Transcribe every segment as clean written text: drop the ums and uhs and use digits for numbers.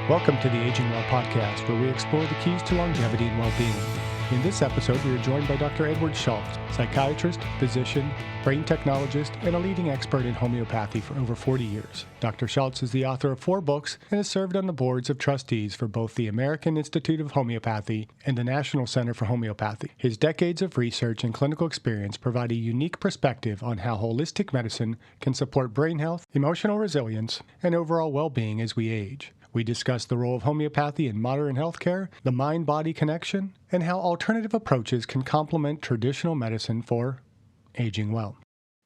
Welcome to the Aging Well podcast, where we explore the keys to longevity and well-being. In this episode, we are joined by Dr. Edward Schultz, psychiatrist, physician, brain technologist, and a leading expert in homeopathy for over 40 years. Dr. Schultz is the author of 4 books and has served on the boards of trustees for both the American Institute of Homeopathy and the National Center for Homeopathy. His decades of research and clinical experience provide a unique perspective on how holistic medicine can support brain health, emotional resilience, and overall well-being as we age. We discuss the role of homeopathy in modern healthcare, the mind-body connection, and how alternative approaches can complement traditional medicine for aging well.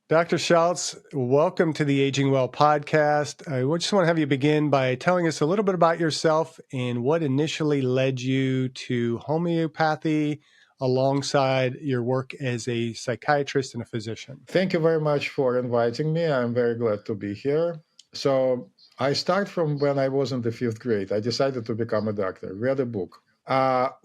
Dr. Schultz, welcome to the Aging Well podcast. I just want to have you begin by telling us a little bit about yourself and what initially led you to homeopathy alongside your work as a psychiatrist and a physician. Thank you very much for inviting me. I'm very glad to be here. So I start from when I was in the 5th grade. I decided to become a doctor, read a book.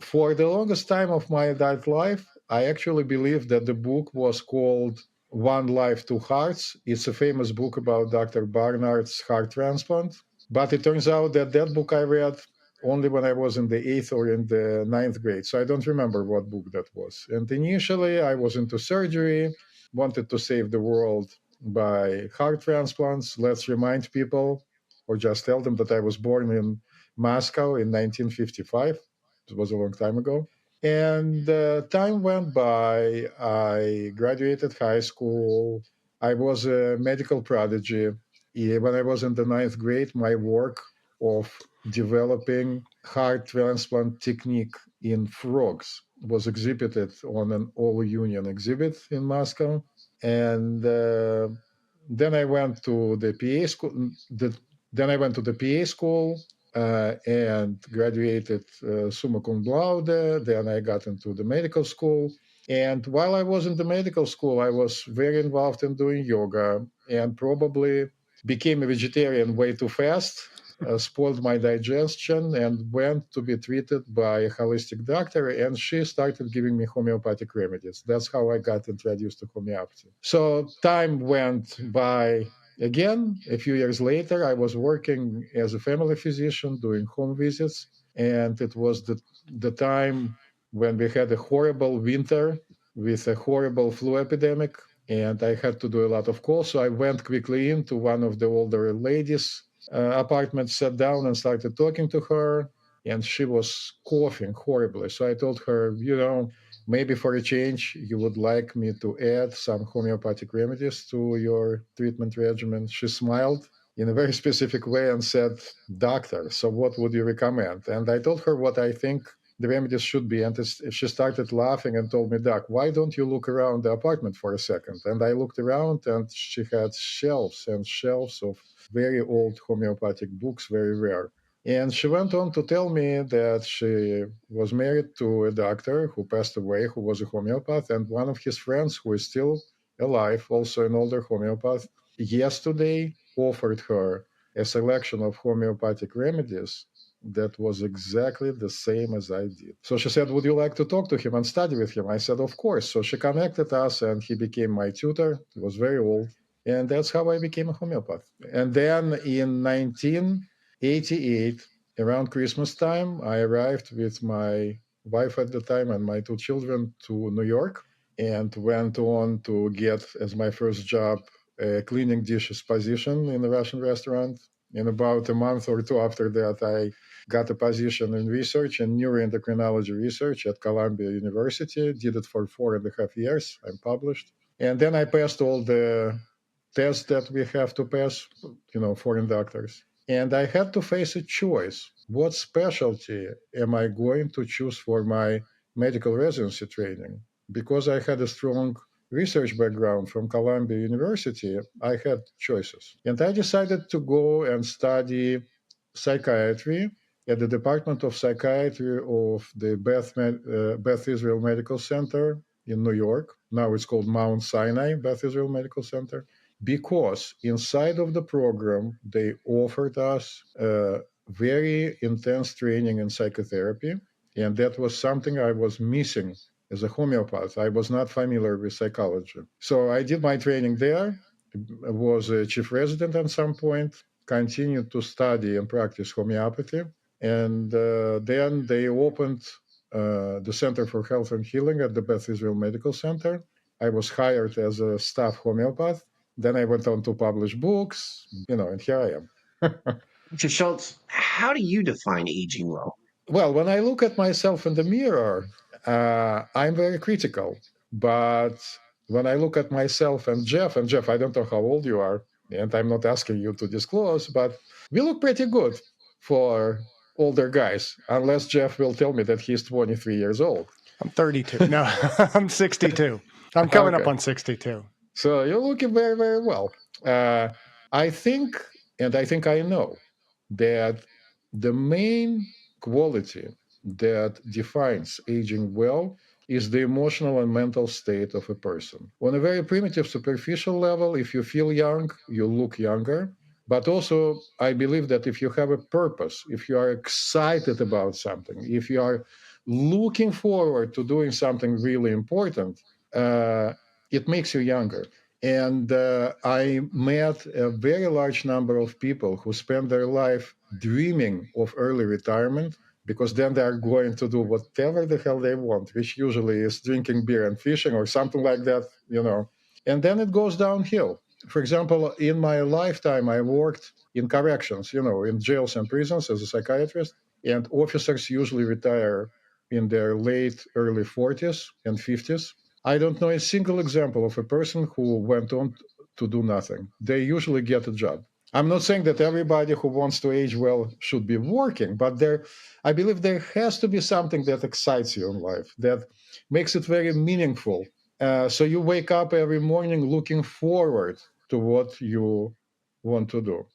For the longest time of my adult life, I actually believed that the book was called One Life, Two Hearts. It's a famous book about Dr. Barnard's heart transplant. But it turns out that that book I read only when I was in the 8th or in the 9th grade. So I don't remember what book that was. And initially, I was into surgery, wanted to save the world by heart transplants. Let's remind people or just tell them that I was born in Moscow in 1955. It was a long time ago. And time went by. I graduated high school. I was a medical prodigy. When I was in the 9th grade, my work of developing heart transplant technique in frogs was exhibited on an all-union exhibit in Moscow. And then I went to the PA school. Then I went to the PA school and graduated summa cum laude. Then I got into the medical school. And while I was in the medical school, I was very involved in doing yoga and probably became a vegetarian way too fast, spoiled my digestion, and went to be treated by a holistic doctor. And she started giving me homeopathic remedies. That's how I got introduced to homeopathy. So time went by. Again, a few years later, I was working as a family physician doing home visits. And it was the time when we had a horrible winter with a horrible flu epidemic. And I had to do a lot of calls. So I went quickly into one of the older ladies' apartments, sat down and started talking to her. And she was coughing horribly. So I told her, maybe for a change, you would like me to add some homeopathic remedies to your treatment regimen. She smiled in a very specific way and said, Doctor, so what would you recommend? And I told her what I think the remedies should be. And she started laughing and told me, Doc, why don't you look around the apartment for a second? And I looked around and she had shelves and shelves of very old homeopathic books, very rare. And she went on to tell me that she was married to a doctor who passed away, who was a homeopath, and one of his friends, who is still alive, also an older homeopath, yesterday offered her a selection of homeopathic remedies that was exactly the same as I did. So she said, would you like to talk to him and study with him? I said, of course. So she connected us and he became my tutor. He was very old. And that's how I became a homeopath. And then in 1988, around Christmas time, I arrived with my wife at the time and my 2 children to New York and went on to get, as my first job, a cleaning dishes position in a Russian restaurant. In about a month or 2 after that, I got a position in research and neuroendocrinology research at Columbia University. Did it for 4.5 years. I'm published. And then I passed all the tests that we have to pass, foreign doctors. And I had to face a choice. What specialty am I going to choose for my medical residency training? Because I had a strong research background from Columbia University, I had choices. And I decided to go and study psychiatry at the Department of Psychiatry of the Beth Israel Medical Center in New York. Now it's called Mount Sinai Beth Israel Medical Center. Because inside of the program, they offered us very intense training in psychotherapy. And that was something I was missing as a homeopath. I was not familiar with psychology. So I did my training there, was a chief resident at some point, continued to study and practice homeopathy. And then they opened the Center for Health and Healing at the Beth Israel Medical Center. I was hired as a staff homeopath. Then I went on to publish books, and here I am. Dr. Schultz, how do you define aging well? Well, when I look at myself in the mirror, I'm very critical. But when I look at myself and Jeff, I don't know how old you are, and I'm not asking you to disclose, but we look pretty good for older guys, unless Jeff will tell me that he's 23 years old. I'm 32. No, I'm 62. I'm coming up on 62. So you're looking very, very well. I think, and I think I know, that the main quality that defines aging well is the emotional and mental state of a person. On a very primitive, superficial level, if you feel young, you look younger. But also, I believe that if you have a purpose, if you are excited about something, if you are looking forward to doing something really important, it makes you younger. And I met a very large number of people who spend their life dreaming of early retirement, because then they are going to do whatever the hell they want, which usually is drinking beer and fishing or something like that. And then it goes downhill. For example, in my lifetime, I worked in corrections, in jails and prisons as a psychiatrist. And officers usually retire in their late, early 40s and 50s. I don't know a single example of a person who went on to do nothing. They usually get a job. I'm not saying that everybody who wants to age well should be working, but I believe there has to be something that excites you in life, that makes it very meaningful. So you wake up every morning looking forward to what you want to do.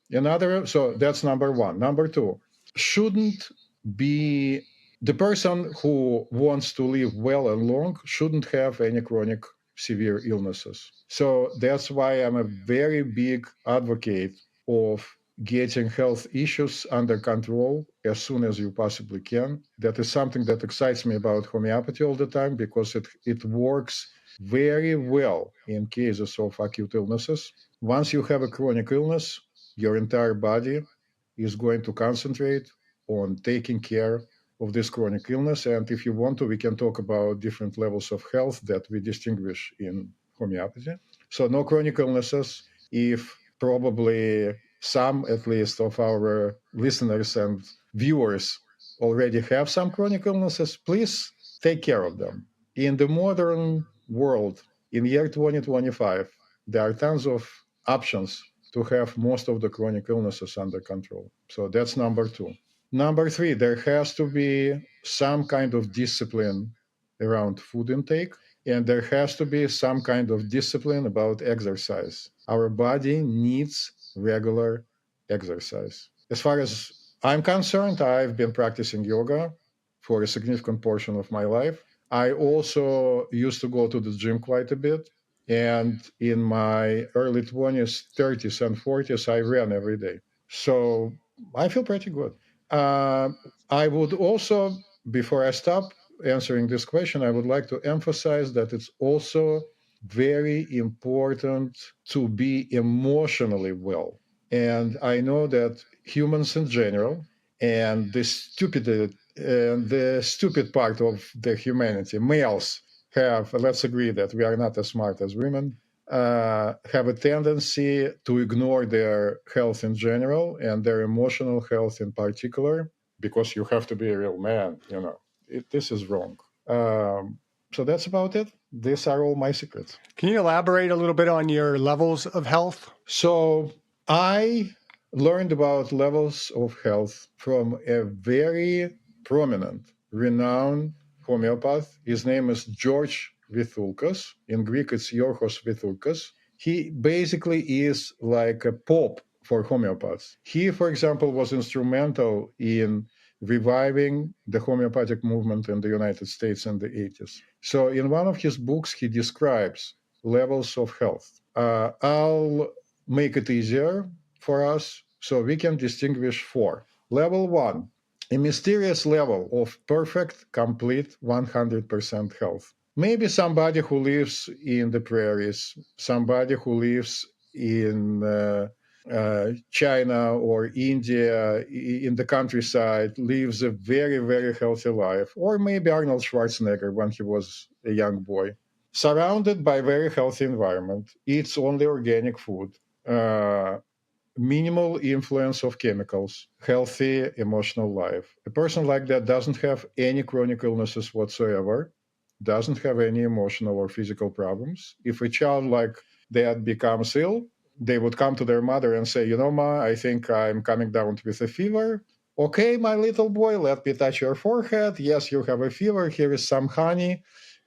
So that's number one. Number two, shouldn't be the person who wants to live well and long shouldn't have any chronic severe illnesses. So that's why I'm a very big advocate of getting health issues under control as soon as you possibly can. That is something that excites me about homeopathy all the time, because it works very well in cases of acute illnesses. Once you have a chronic illness, your entire body is going to concentrate on taking care of this chronic illness. And if you want to, we can talk about different levels of health that we distinguish in homeopathy. So no chronic illnesses. If probably some, at least, of our listeners and viewers already have some chronic illnesses, please take care of them. In the modern world, in year 2025, there are tons of options to have most of the chronic illnesses under control. So that's number two. Number three, there has to be some kind of discipline around food intake, and there has to be some kind of discipline about exercise. Our body needs regular exercise. As far as I'm concerned, I've been practicing yoga for a significant portion of my life. I also used to go to the gym quite a bit. And in my early 20s, 30s, and 40s, I ran every day. So I feel pretty good. Uh, I would also, before I stop answering this question, I would like to emphasize that it's also very important to be emotionally well. And I know that humans in general, and the stupid part of the humanity, males, let's agree that we are not as smart as women, have a tendency to ignore their health in general and their emotional health in particular, because you have to be a real man. This is wrong. So that's about it. These are all my secrets. Can you elaborate a little bit on your levels of health? So I learned about levels of health from a very prominent, renowned homeopath. His name is George Vithulkas. In Greek, it's Yorgos Vithulkas. He basically is like a pope for homeopaths. He, for example, was instrumental in reviving the homeopathic movement in the United States in the 80s. So in one of his books, he describes levels of health. I'll make it easier for us so we can distinguish four. Level one, a mysterious level of perfect, complete 100% health. Maybe somebody who lives in the prairies, somebody who lives in China or India in the countryside lives a very, very healthy life, or maybe Arnold Schwarzenegger when he was a young boy, surrounded by a very healthy environment, eats only organic food, uh, minimal influence of chemicals, healthy emotional life. A person like that doesn't have any chronic illnesses whatsoever, doesn't have any emotional or physical problems. If a child like that becomes ill, they would come to their mother and say, Ma, I think I'm coming down with a fever. Okay, my little boy, let me touch your forehead. Yes, you have a fever. Here is some honey.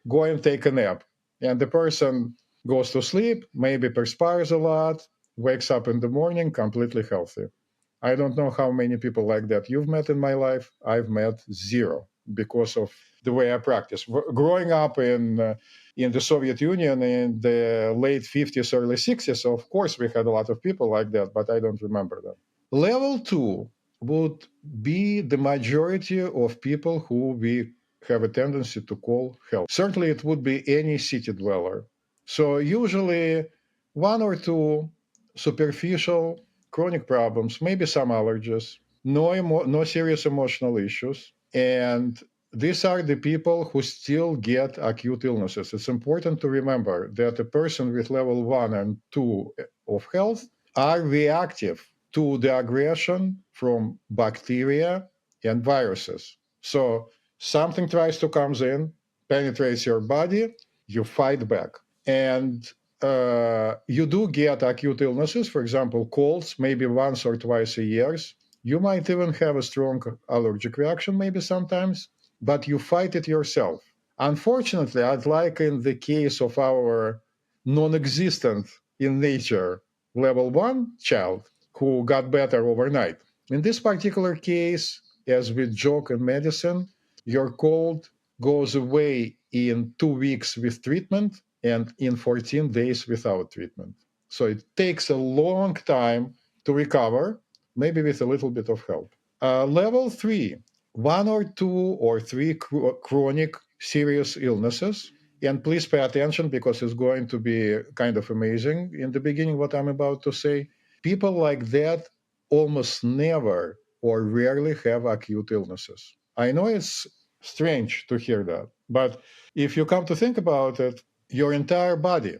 Go and take a nap. And the person goes to sleep, maybe perspires a lot, wakes up in the morning completely healthy. I don't know how many people like that you've met in my life. I've met zero because of the way I practice. Growing up in the Soviet Union in the late 50s, early 60s, of course, we had a lot of people like that, but I don't remember them. Level two would be the majority of people who we have a tendency to call health. Certainly, it would be any city dweller. So, usually, one or two superficial chronic problems, maybe some allergies, no serious emotional issues. And these are the people who still get acute illnesses. It's important to remember that a person with level one and two of health are reactive to the aggression from bacteria and viruses. So something tries to come in, penetrates your body, you fight back. And you do get acute illnesses, for example, colds, maybe once or twice a year. You might even have a strong allergic reaction, maybe sometimes, but you fight it yourself. Unfortunately, unlike in the case of our non existent in nature level one child who got better overnight, in this particular case, as with joke in medicine, your cold goes away in 2 weeks with treatment and in 14 days without treatment. So it takes a long time to recover, maybe with a little bit of help. Level three, one or two or three chronic serious illnesses. And please pay attention because it's going to be kind of amazing in the beginning, what I'm about to say. People like that almost never or rarely have acute illnesses. I know it's strange to hear that, but if you come to think about it, your entire body,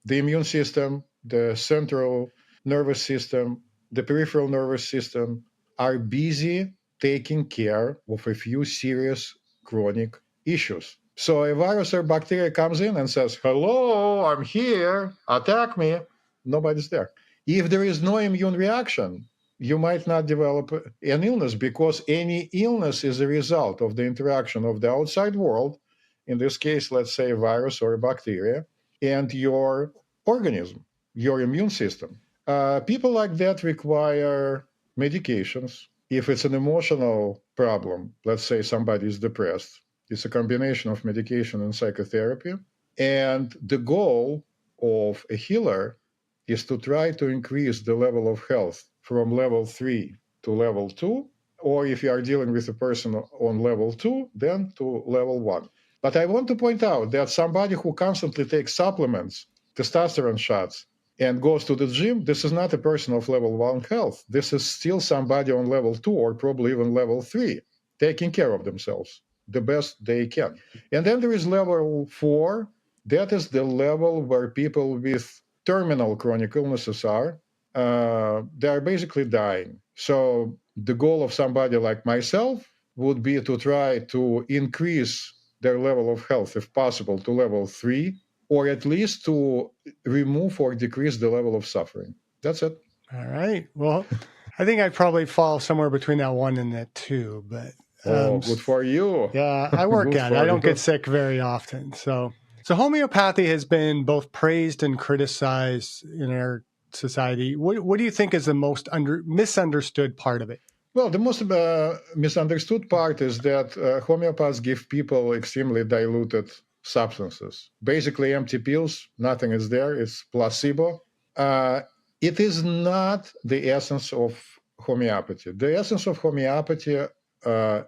the immune system, the central nervous system, the peripheral nervous system, are busy taking care of a few serious chronic issues. So a virus or bacteria comes in and says, hello, I'm here, attack me. Nobody's there. If there is no immune reaction, you might not develop an illness because any illness is a result of the interaction of the outside world, in this case, let's say a virus or a bacteria, and your organism, your immune system. People like that require medications. If it's an emotional problem, let's say somebody is depressed, it's a combination of medication and psychotherapy. And the goal of a healer is to try to increase the level of health from level three to level two, or if you are dealing with a person on level two, then to level one. But I want to point out that somebody who constantly takes supplements, testosterone shots, and goes to the gym, this is not a person of level one health. This is still somebody on level two or probably even level three, taking care of themselves the best they can. And then there is level four. That is the level where people with terminal chronic illnesses are. They are basically dying. So the goal of somebody like myself would be to try to increase their level of health, if possible, to level three, or at least to remove or decrease the level of suffering. That's it. All right. Well, I think I probably fall somewhere between that one and that two, but Good for you. yeah, I work Good at it. I for don't get you. sick very often. So homeopathy has been both praised and criticized in our society. What do you think is the most misunderstood part of it? Well, the most misunderstood part is that homeopaths give people extremely diluted substances. Basically, empty pills, nothing is there, it's placebo. Uh, it is not the essence of homeopathy. The essence of homeopathy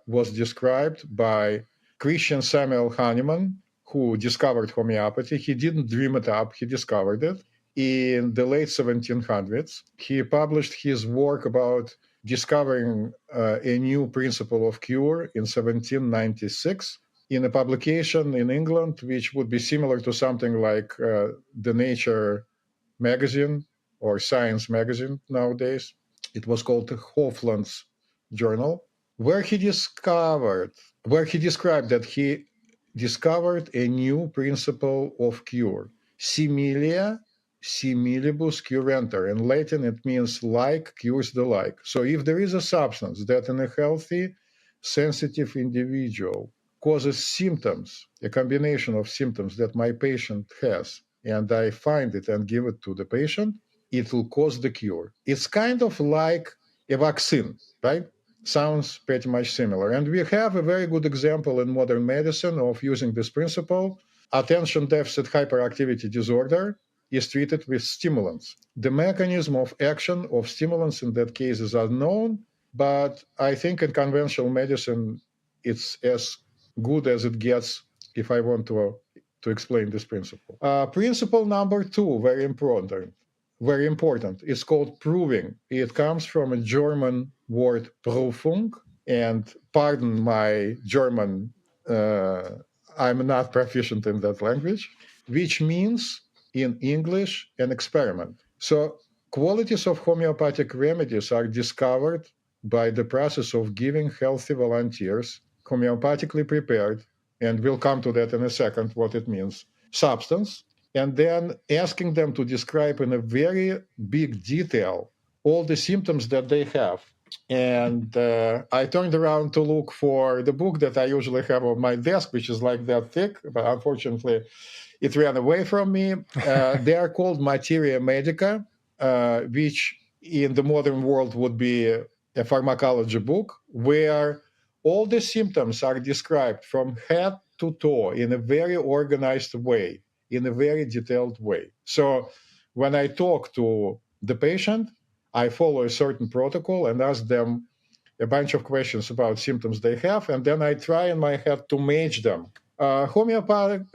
was described by Christian Samuel Hahnemann, who discovered homeopathy. He didn't dream it up, he discovered it. in the late 1700s. He published his work about discovering a new principle of cure in 1796 in a publication in England, which would be similar to something like the Nature magazine or Science magazine nowadays. It was called the Hofland's Journal, where he described that he discovered a new principle of cure, similia similibus curenter. In Latin, it means like cures the like. So if there is a substance that in a healthy, sensitive individual causes symptoms, a combination of symptoms that my patient has, and I find it and give it to the patient, it will cause the cure. It's kind of like a vaccine, right? Sounds pretty much similar. And we have a very good example in modern medicine of using this principle. Attention deficit hyperactivity disorder is treated with stimulants. The mechanism of action of stimulants in that case is unknown, but I think in conventional medicine, it's as good as it gets if I want to explain this principle. Principle number two, very important. Very important. It's called proving. It comes from a German word Prüfung, and pardon my German, I'm not proficient in that language, which means in English an experiment. So qualities of homeopathic remedies are discovered by the process of giving healthy volunteers homeopathically prepared, and we'll come to that in a second what it means, substance, and then asking them to describe in a very big detail all the symptoms that they have. And I turned around to look for the book that I usually have on my desk, which is like that thick, but unfortunately it ran away from me. They are called Materia Medica, which in the modern world would be a pharmacology book, where all the symptoms are described from head to toe in a very organized way, in a very detailed way. So when I talk to the patient, I follow a certain protocol and ask them a bunch of questions about symptoms they have, and then I try in my head to match them. Homeopaths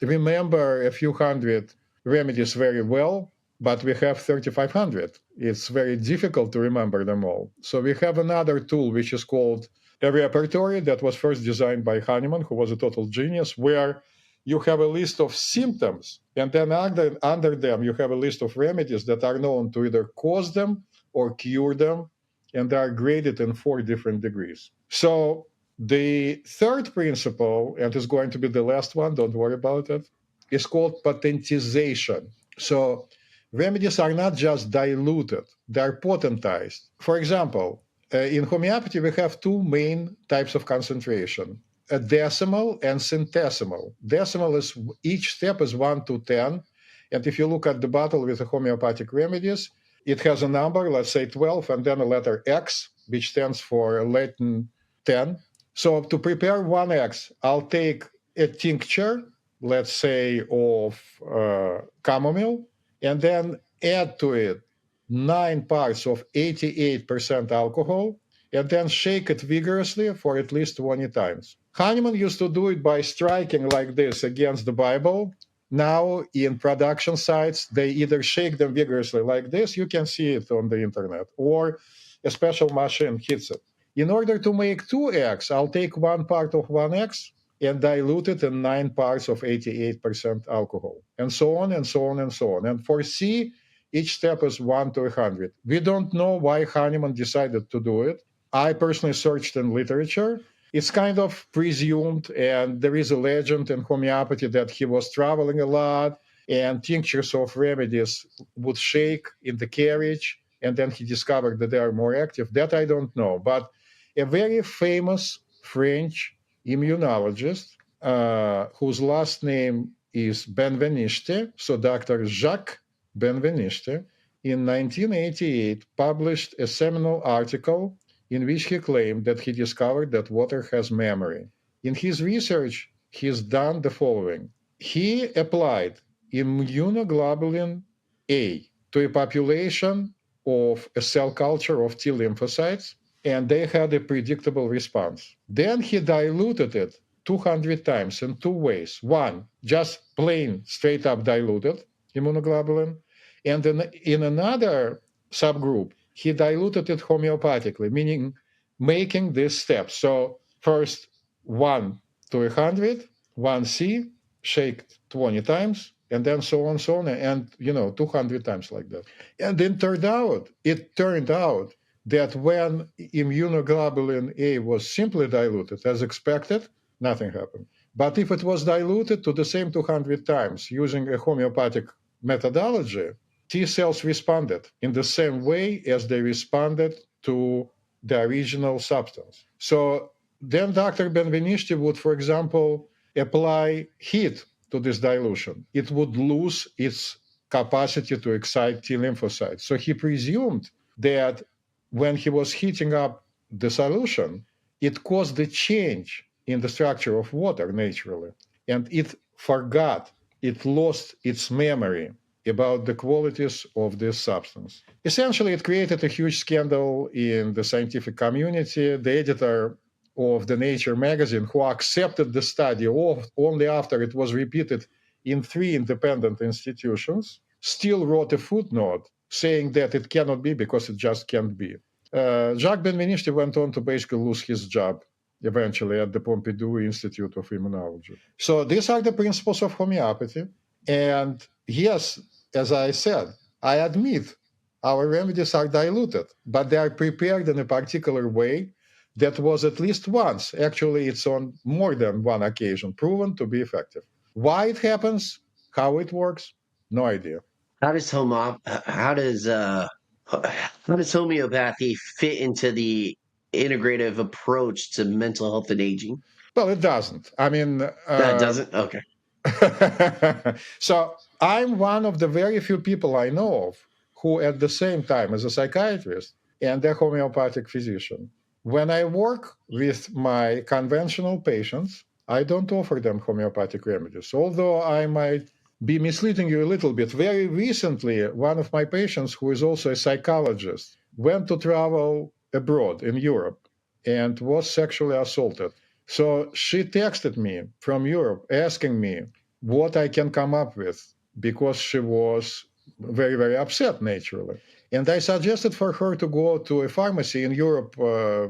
remember a few hundred remedies very well, but we have 3,500. It's very difficult to remember them all. So we have another tool which is called a repertory that was first designed by Hahnemann, who was a total genius, where you have a list of symptoms, and then under them you have a list of remedies that are known to either cause them or cure them, and they are graded in 4 different degrees. So the third principle, and is going to be the last one, don't worry about it, is called potentization. So remedies are not just diluted, they're potentized. For example, in homeopathy, we have 2 main types of concentration, a decimal and centesimal. Decimal is each step is 1 to 10. And if you look at the bottle with the homeopathic remedies, it has a number, let's say 12, and then a letter X, which stands for Latin 10. So to prepare 1X, I'll take a tincture, let's say of chamomile, and then add to it 9 parts of 88% alcohol, and then shake it vigorously for at least 20 times. Hahnemann used to do it by striking like this against the Bible. Now, in production sites, they either shake them vigorously like this, you can see it on the internet, or a special machine hits it. In order to make 2X, I'll take 1 part of 1X and dilute it in 9 parts of 88% alcohol, and so on, and so on, and so on. And for C, each step is 1 to 100. We don't know why Hahnemann decided to do it. I personally searched in literature. It's kind of presumed, and there is a legend in homeopathy that he was traveling a lot, and tinctures of remedies would shake in the carriage, and then he discovered that they are more active. That I don't know. But a very famous French immunologist, whose last name is Benveniste, so Dr. Jacques Benveniste, in 1988 published a seminal article in which he claimed that he discovered that water has memory. In his research, he's done the following. He applied immunoglobulin A to a population of a cell culture of T lymphocytes, and they had a predictable response. Then he diluted it 200 times in 2 ways. One, just plain straight up diluted, immunoglobulin. And then in another subgroup, he diluted it homeopathically, meaning making these steps. So first 1 to 100, 1C, shake 20 times, and then so on, so on, and 200 times like that. And it turned out that when immunoglobulin A was simply diluted as expected, nothing happened. But if it was diluted to the same 200 times using a homeopathic methodology, T cells responded in the same way as they responded to the original substance. So then Dr. Benveniste would, for example, apply heat to this dilution. It would lose its capacity to excite T lymphocytes. So he presumed that when he was heating up the solution, it caused a change in the structure of water naturally. And it lost its memory about the qualities of this substance. Essentially, it created a huge scandal in the scientific community. The editor of the Nature magazine, who accepted the study only after it was repeated in 3 independent institutions, still wrote a footnote saying that it cannot be because it just can't be. Jacques Benveniste went on to basically lose his job eventually at the Pompidou Institute of Immunology. So these are the principles of homeopathy. And yes, as I said, I admit our remedies are diluted, but they are prepared in a particular way that was at least once, actually it's on more than one occasion, proven to be effective. Why it happens, how it works, no idea. How does how does homeopathy fit into the integrative approach to mental health and aging? Well, it doesn't. I mean, That doesn't? Okay. so I'm one of the very few people I know of who, at the same time, as a psychiatrist and a homeopathic physician, when I work with my conventional patients, I don't offer them homeopathic remedies. Although I might be misleading you a little bit. Very recently, one of my patients, who is also a psychologist, went to travel abroad in Europe and was sexually assaulted. So she texted me from Europe asking me what I can come up with because she was very, very upset naturally. And I suggested for her to go to a pharmacy in Europe.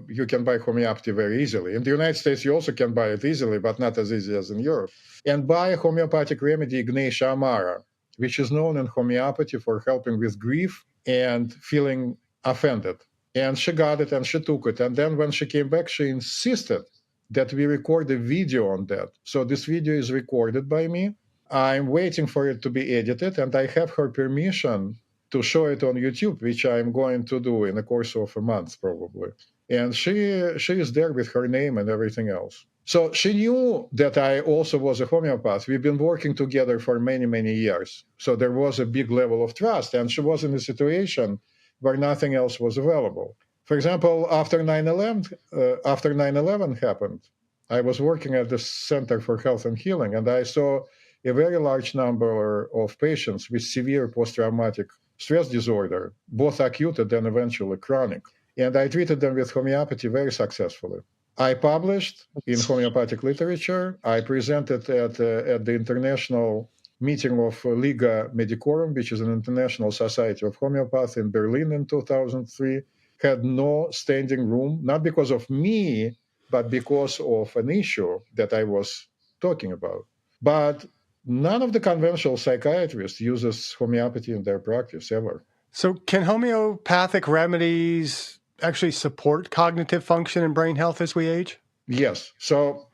You can buy homeopathy very easily. In the United States, you also can buy it easily, but not as easy as in Europe. And buy a homeopathic remedy, Ignatia amara, which is known in homeopathy for helping with grief and feeling offended. And she got it and she took it. And then when she came back, she insisted that we record a video on that. So this video is recorded by me. I'm waiting for it to be edited, and I have her permission to show it on YouTube, which I'm going to do in the course of a month probably. And she is there with her name and everything else. So she knew that I also was a homeopath. We've been working together for many, many years. So there was a big level of trust, and she was in a situation where nothing else was available. For example, after 9/11 happened, I was working at the Center for Health and Healing, and I saw a very large number of patients with severe post-traumatic stress disorder, both acute and then eventually chronic. And I treated them with homeopathy very successfully. I published in homeopathic literature. I presented at the international meeting of Liga Medicorum, which is an international society of homeopathy in Berlin in 2003. Had no standing room, not because of me, but because of an issue that I was talking about. But none of the conventional psychiatrists uses homeopathy in their practice ever. So can homeopathic remedies actually support cognitive function and brain health as we age? Yes. So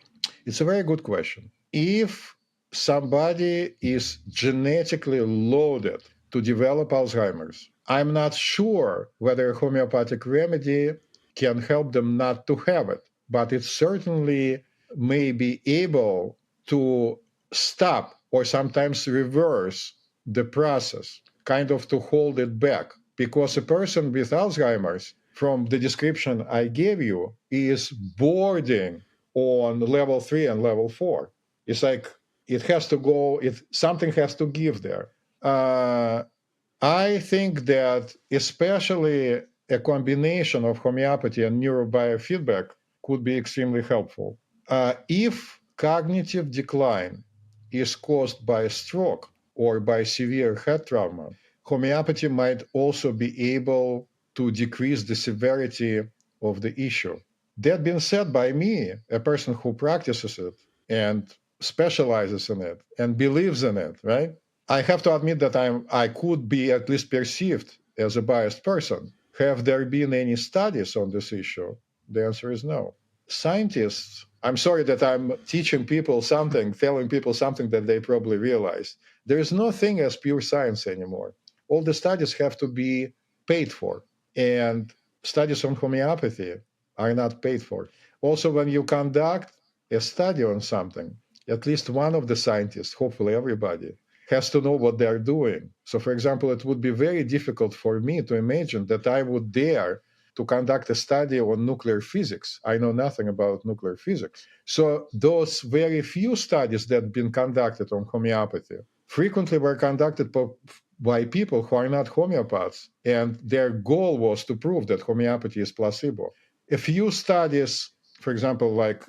it's a very good question. If somebody is genetically loaded to develop Alzheimer's, I'm not sure whether a homeopathic remedy can help them not to have it, but it certainly may be able to stop or sometimes reverse the process, kind of to hold it back. Because a person with Alzheimer's, from the description I gave you, is bordering on level 3 and level 4. It's like it has to go, something has to give there. I think that especially a combination of homeopathy and neurobiofeedback could be extremely helpful. If cognitive decline is caused by a stroke or by severe head trauma, homeopathy might also be able to decrease the severity of the issue. That being said, by me, a person who practices it and specializes in it and believes in it, right? I have to admit that I could be at least perceived as a biased person. Have there been any studies on this issue? The answer is no. Scientists, I'm sorry that I'm teaching people something, telling people something that they probably realize. There is no thing as pure science anymore. All the studies have to be paid for. And studies on homeopathy are not paid for. Also, when you conduct a study on something, at least one of the scientists, hopefully everybody, has to know what they're doing. So, for example, it would be very difficult for me to imagine that I would dare to conduct a study on nuclear physics. I know nothing about nuclear physics. So, those very few studies that have been conducted on homeopathy frequently were conducted by people who are not homeopaths, and their goal was to prove that homeopathy is placebo. A few studies, for example, like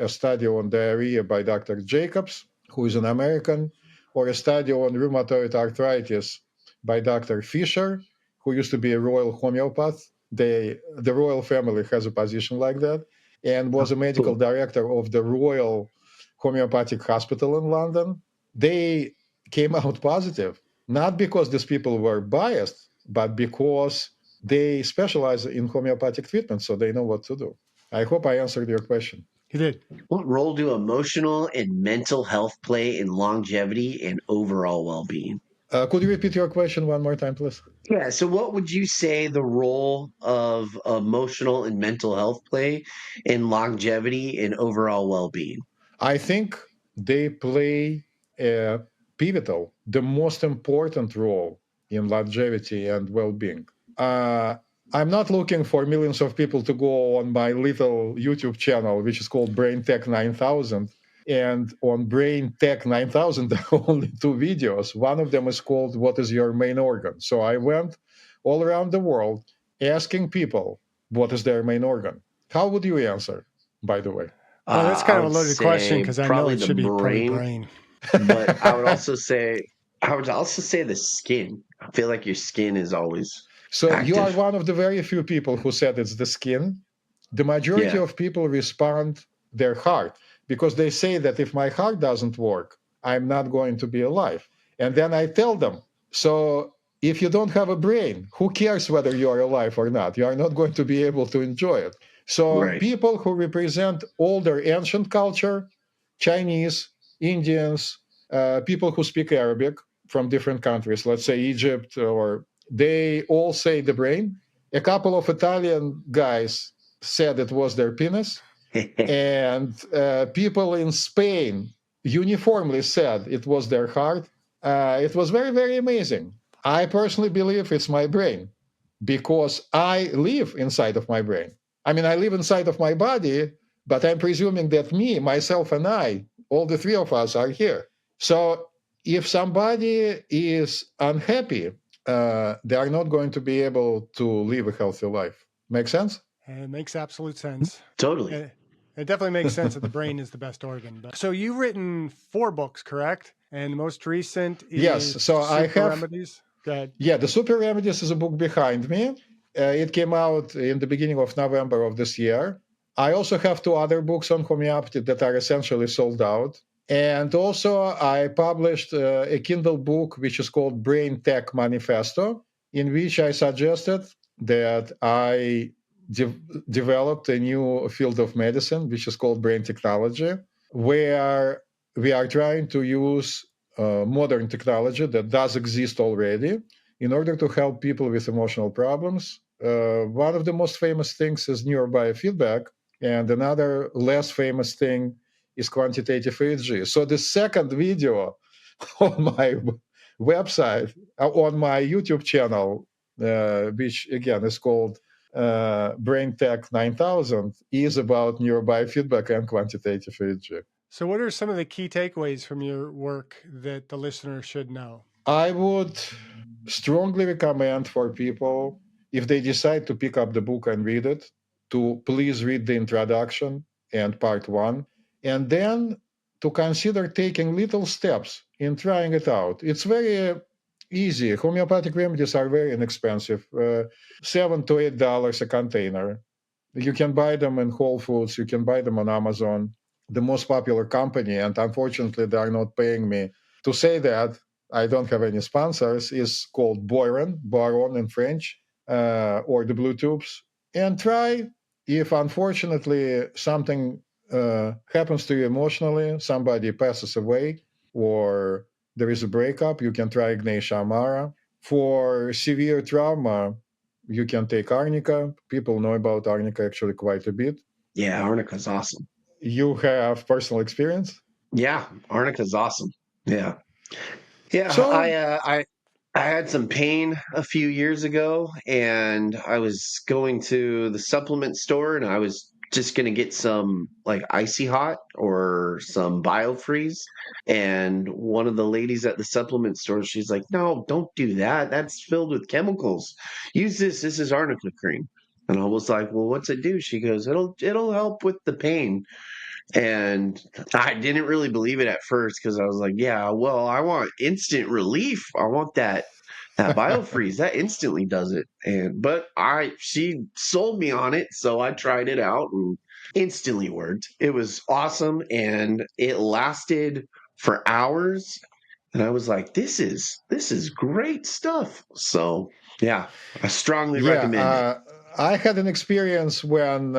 a study on diarrhea by Dr. Jacobs, who is an American, or a study on rheumatoid arthritis by Dr. Fisher, who used to be a royal homeopath. The royal family has a position like that, and was a medical director of the Royal Homeopathic Hospital in London. They came out positive, not because these people were biased, but because they specialize in homeopathic treatment, so they know what to do. I hope I answered your question. You did. What role do emotional and mental health play in longevity and overall well-being? Could you repeat your question one more time, please? Yeah, so what would you say the role of emotional and mental health play in longevity and overall well-being? I think they play a pivotal, the most important role in longevity and well being. Uh, I'm not looking for millions of people to go on my little YouTube channel, which is called Brain Tech 9000. And on Brain Tech 9000, there are only two videos. One of them is called What is Your Main Organ? So I went all around the world asking people what is their main organ. How would you answer, by the way? Well, that's I kind of a would loaded question say because I know probably it the should be probably brain, brain. but I would also say the skin. I feel like your skin is always So you are active. one of the very few people who said it's the skin. The majority Yeah. of people respond their heart because they say that if my heart doesn't work, I'm not going to be alive. And then I tell them, so if you don't have a brain, who cares whether you are alive or not? You are not going to be able to enjoy it. So Right. people who represent older ancient culture, Chinese, Indians, people who speak Arabic from different countries, let's say Egypt, or they all say the brain. A couple of Italian guys said it was their penis, and people in Spain uniformly said it was their heart. It was very, very amazing. I personally believe it's my brain because I live inside of my brain. I mean, I live inside of my body, but I'm presuming that me, myself, and I, all the three of us, are here. So if somebody is unhappy, they are not going to be able to live a healthy life. Make sense? It makes absolute sense. Totally. It definitely makes sense that the brain is the best organ. But so you've written 4 books, correct? And the most recent Yes. is So I Super have, Remedies. Go ahead. yeah, the Super Remedies is a book behind me. It came out in the beginning of November of this year. I also have 2 other books on homeopathy that are essentially sold out. And also, I published a Kindle book which is called Brain Tech Manifesto, in which I suggested that I developed a new field of medicine, which is called brain technology, where we are trying to use modern technology that does exist already in order to help people with emotional problems. One of the most famous things is neurobiofeedback, and another less famous thing is quantitative EEG. So the second video on my website, on my YouTube channel, which again is called Brain Tech 9000, is about neurobiofeedback and quantitative EEG. So what are some of the key takeaways from your work that the listener should know? I would strongly recommend for people, if they decide to pick up the book and read it, to please read the introduction and part 1, and then to consider taking little steps in trying it out. It's very easy. Homeopathic remedies are very inexpensive, $7 to $8 a container. You can buy them in Whole Foods. You can buy them on Amazon. The most popular company, and unfortunately, they are not paying me to say that. I don't have any sponsors. Is called Baron in French, or the Blue Tubes. And try. If unfortunately something happens to you emotionally, somebody passes away, or there is a breakup, you can try Ignatia Amara. For severe trauma, you can take arnica. People know about arnica actually quite a bit. Yeah, arnica's awesome. You have personal experience? Yeah, arnica's awesome. Yeah. Yeah, So, I had some pain a few years ago, and I was going to the supplement store, and I was just gonna get some like icy hot or some biofreeze. And one of the ladies at the supplement store, she's like, "No, don't do that. That's filled with chemicals. Use this. This is arnica cream." And I was like, "Well, what's it do?" She goes, "It'll help with the pain." And I didn't really believe it at first because I was like, yeah, well, I want instant relief. I want that biofreeze that instantly does it. And but I she sold me on it, so I tried it out and instantly worked. It was awesome and it lasted for hours. And I was like, this is great stuff. So yeah, I strongly yeah, recommend it. I had an experience when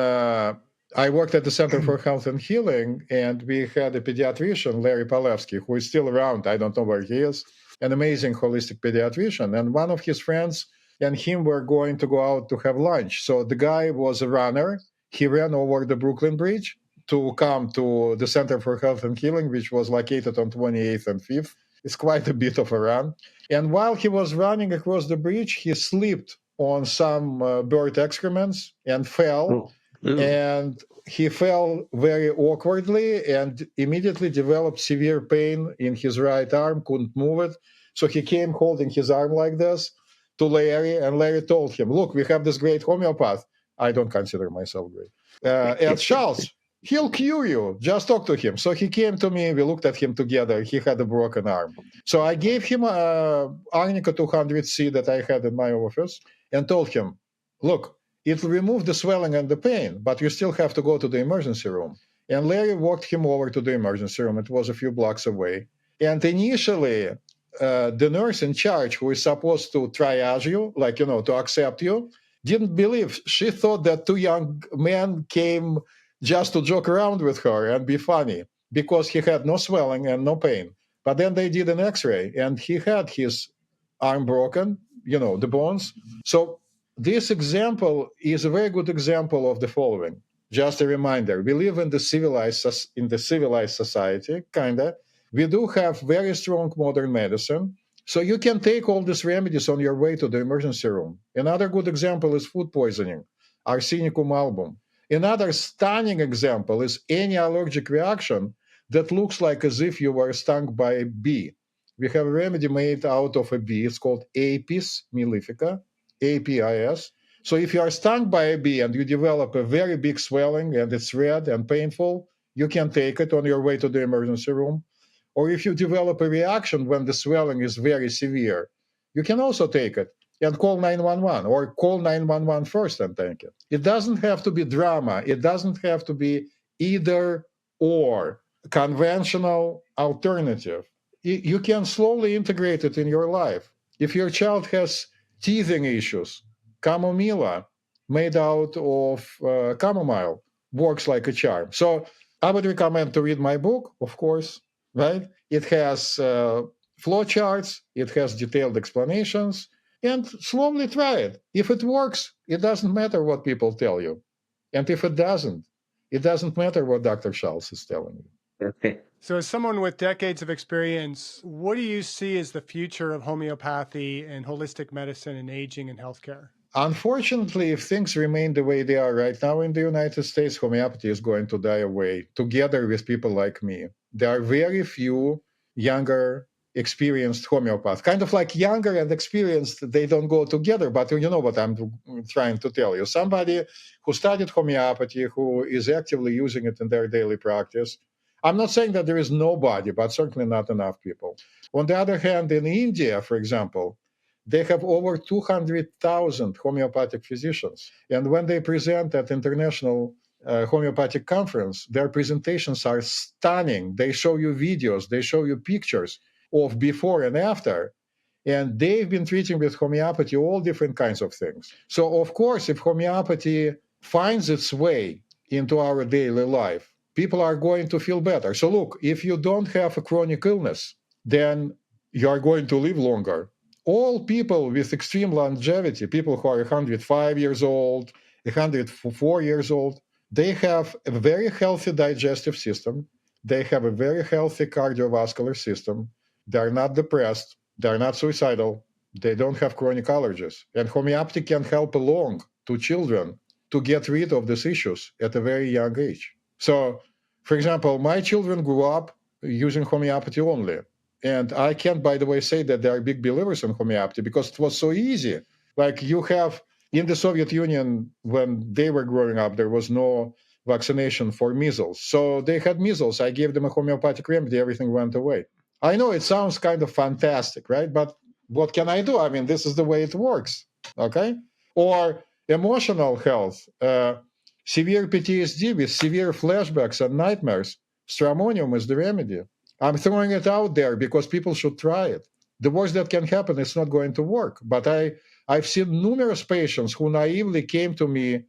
I worked at the Center for Health and Healing, and we had a pediatrician, Larry Palevsky, who is still around. I don't know where he is, an amazing holistic pediatrician. And one of his friends and him were going to go out to have lunch. So the guy was a runner. He ran over the Brooklyn Bridge to come to the Center for Health and Healing, which was located on 28th and 5th. It's quite a bit of a run. And while he was running across the bridge, he slipped on some bird excrements and fell. Oh, ooh. And he fell very awkwardly and immediately developed severe pain in his right arm, couldn't move it. So he came holding his arm like this to Larry, and Larry told him, "Look, we have this great homeopath." I don't consider myself great. At Charles, he'll cure you. Just talk to him. So he came to me. We looked at him together. He had a broken arm. So I gave him Arnica 200C that I had in my office and told him, "Look, it will remove the swelling and the pain, but you still have to go to the emergency room." And Larry walked him over to the emergency room. It was a few blocks away. And initially, the nurse in charge, who is supposed to triage you, like, to accept you, didn't believe. She thought that two young men came just to joke around with her and be funny because he had no swelling and no pain. But then they did an x ray and he had his arm broken, the bones. So this example is a very good example of the following. Just a reminder: we live in the civilized society, kinda. We do have very strong modern medicine, so you can take all these remedies on your way to the emergency room. Another good example is food poisoning, Arsenicum album. Another stunning example is any allergic reaction that looks like as if you were stung by a bee. We have a remedy made out of a bee. It's called Apis mellifica, APIS. So if you are stung by a bee and you develop a very big swelling and it's red and painful, you can take it on your way to the emergency room. Or if you develop a reaction when the swelling is very severe, you can also take it and call 911, or call 911 first and take it. It doesn't have to be drama. It doesn't have to be either or, conventional alternative. You can slowly integrate it in your life. If your child has teething issues, chamomilla made out of chamomile works like a charm. So I would recommend to read my book, of course, right? It has flow charts, it has detailed explanations, and slowly try it. If it works, it doesn't matter what people tell you. And if it doesn't matter what Dr. Schultz is telling you. Okay. So, as someone with decades of experience, what do you see as the future of homeopathy and holistic medicine in aging and healthcare? Unfortunately, if things remain the way they are right now in the United States, homeopathy is going to die away together with people like me. There are very few younger, experienced homeopaths. Kind of like younger and experienced, they don't go together, but you know what I'm trying to tell you. Somebody who studied homeopathy, who is actively using it in their daily practice, I'm not saying that there is nobody, but certainly not enough people. On the other hand, in India, for example, they have over 200,000 homeopathic physicians. And when they present at international homeopathic conference, their presentations are stunning. They show you videos, they show you pictures of before and after. And they've been treating with homeopathy all different kinds of things. So, of course, if homeopathy finds its way into our daily life, people are going to feel better. So, look, if you don't have a chronic illness, then you are going to live longer. All people with extreme longevity, people who are 105 years old, 104 years old, they have a very healthy digestive system. They have a very healthy cardiovascular system. They're not depressed. They're not suicidal. They don't have chronic allergies. And homeopathy can help along to children to get rid of these issues at a very young age. So, for example, my children grew up using homeopathy only. And I can't, by the way, say that they are big believers in homeopathy because it was so easy. Like you have in the Soviet Union, when they were growing up, there was no vaccination for measles. So they had measles. I gave them a homeopathic remedy. Everything went away. I know it sounds kind of fantastic, right? But what can I do? I mean, this is the way it works. Okay. Or emotional health, severe PTSD with severe flashbacks and nightmares. Stramonium is the remedy. I'm throwing it out there because people should try it. The worst that can happen is not going to work. But I've seen numerous patients who naively came to me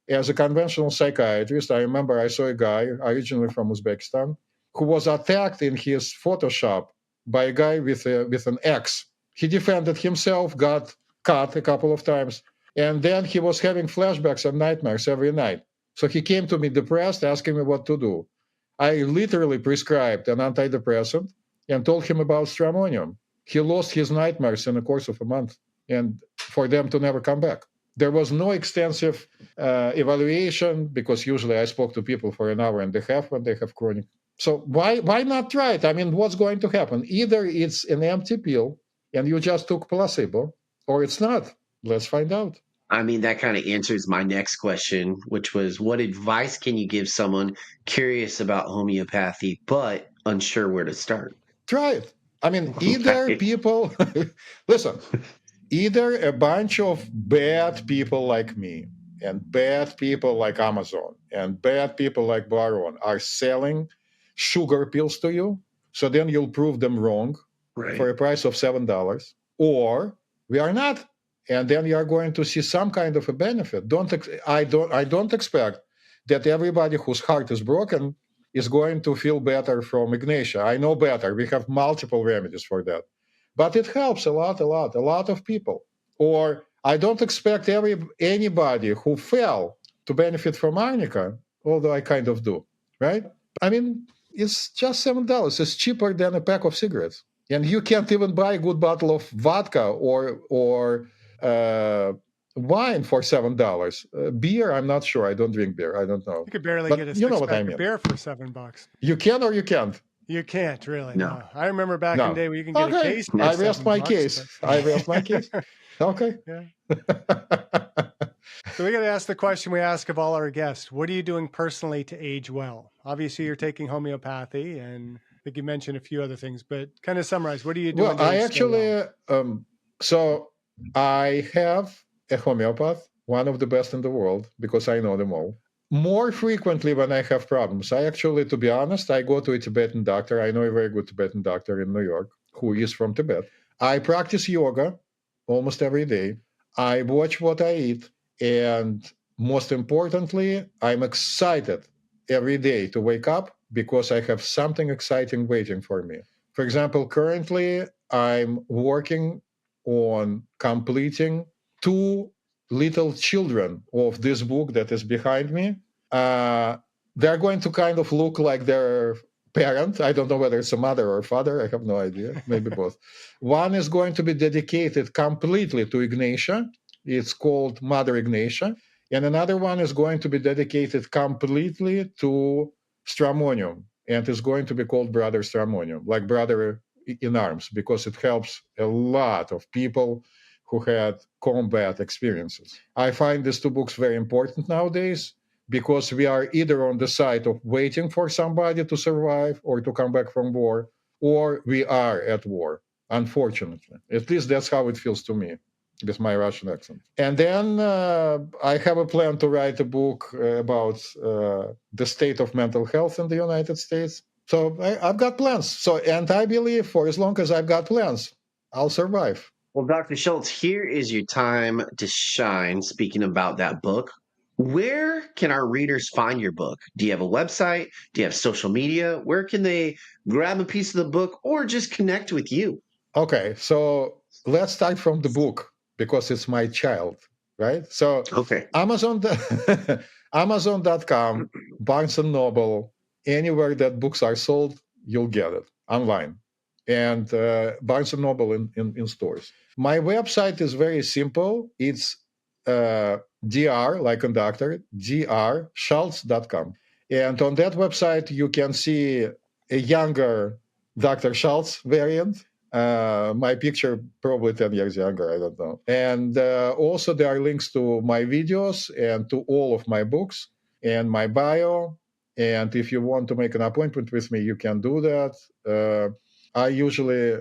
as a conventional psychiatrist. I remember I saw a guy originally from Uzbekistan who was attacked in his Photoshop by a guy with an axe. He defended himself, got cut a couple of times, and then he was having flashbacks and nightmares every night. So he came to me depressed, asking me what to do. I literally prescribed an antidepressant and told him about stramonium. He lost his nightmares in the course of a month, and for them to never come back. There was no extensive evaluation because usually I spoke to people for an hour and a half when they have chronic. So why not try it? I mean, what's going to happen? Either it's an empty pill and you just took placebo, or it's not. Let's find out. I mean, that kind of answers my next question, which was what advice can you give someone curious about homeopathy but unsure where to start? Try it. I mean, either Right. people, listen, either a bunch of bad people like me and bad people like Amazon and bad people like Baron are selling sugar pills to you. So then you'll prove them wrong for Right. a price of $7, or we are not. And then you are going to see some kind of a benefit. I don't expect that everybody whose heart is broken is going to feel better from Ignatia. I know better. We have multiple remedies for that. But it helps a lot of people. Or I don't expect anybody who fell to benefit from arnica, although I kind of do, right? I mean, it's just $7. It's cheaper than a pack of cigarettes, and you can't even buy a good bottle of vodka or uh, wine for $7. Beer, I'm not sure. I don't drink beer. I don't know, You could barely but get a you know six what I pack of mean. beer for $7. You can or you can't. You can't really. No. No, I remember back in the No. day where you can get a Okay, case for I rest my $7. case. I rest my case. Okay. Yeah. So we got to ask the question we ask of all our guests: what are you doing personally to age well? Obviously, you're taking homeopathy, and I think you mentioned a few other things. But kind of summarize: what are you Well, doing to I age so well? actually, so I have a homeopath, one of the best in the world, because I know them all. More frequently when I have problems, I actually, to be honest, I go to a Tibetan doctor. I know a very good Tibetan doctor in New York who is from Tibet. I practice yoga almost every day. I watch what I eat. And most importantly, I'm excited every day to wake up because I have something exciting waiting for me. For example, currently I'm working on completing two little children of this book that is behind me. Uh, they're going to kind of look like their parent. I don't know whether it's a mother or a father. I have no idea. Maybe both. One is going to be dedicated completely to Ignatia. It's called Mother Ignatia. And another one is going to be dedicated completely to Stramonium, and is going to be called Brother Stramonium, like brother in arms, because it helps a lot of people who had combat experiences. I find these two books very important nowadays because we are either on the side of waiting for somebody to survive or to come back from war, or we are at war, unfortunately. At least that's how it feels to me with my Russian accent. And then I have a plan to write a book about the state of mental health in the United States. So I've got plans. So, and I believe for as long as I've got plans, I'll survive. Well, Dr. Schultz, here is your time to shine. Speaking about that book, where can our readers find your book? Do you have a website? Do you have social media? Where can they grab a piece of the book or just connect with you? Okay, so let's start from the book because it's my child, right? So Okay. Amazon, Amazon.com, Barnes and Noble, anywhere that books are sold, you'll get it online, and Barnes and Noble in stores. My website is very simple. It's dr, like conductor, drschultz.com. And on that website, you can see a younger Dr. Schultz variant. My picture probably 10 years younger, I don't know. And also there are links to my videos and to all of my books and my bio. And if you want to make an appointment with me, you can do that. I usually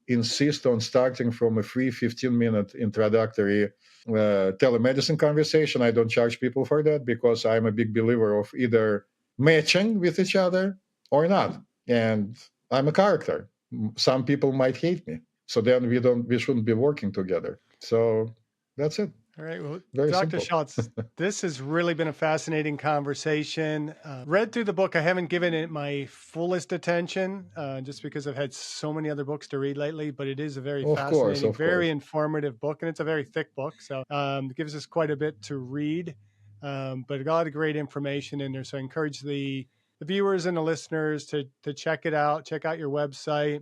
insist on starting from a free 15-minute introductory telemedicine conversation. I don't charge people for that because I'm a big believer of either matching with each other or not. And I'm a character. Some people might hate me. So then we shouldn't be working together. So that's it. All right. Well, Very Dr. simple. Schultz, this has really been a fascinating conversation. Read through the book. I haven't given it my fullest attention just because I've had so many other books to read lately, but it is a very fascinating, very informative book, and it's a very thick book. So it gives us quite a bit to read, but a lot of great information in there. So I encourage the viewers and the listeners to check it out, check out your website,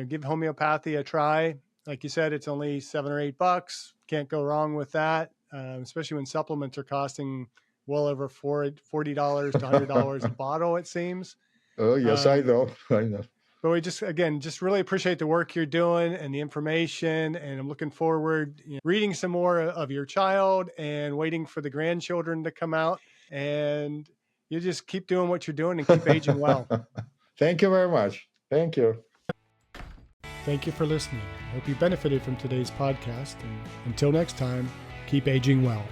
give homeopathy a try. Like you said, it's only $7 or $8. Can't go wrong with that, especially when supplements are costing well over $40 to $100 a bottle, it seems. Oh, yes, I know. I know. But we just really appreciate the work you're doing and the information. And I'm looking forward reading some more of your child and waiting for the grandchildren to come out. And you just keep doing what you're doing and keep aging well. Thank you very much. Thank you. Thank you for listening. I hope you benefited from today's podcast. And until next time, keep aging well.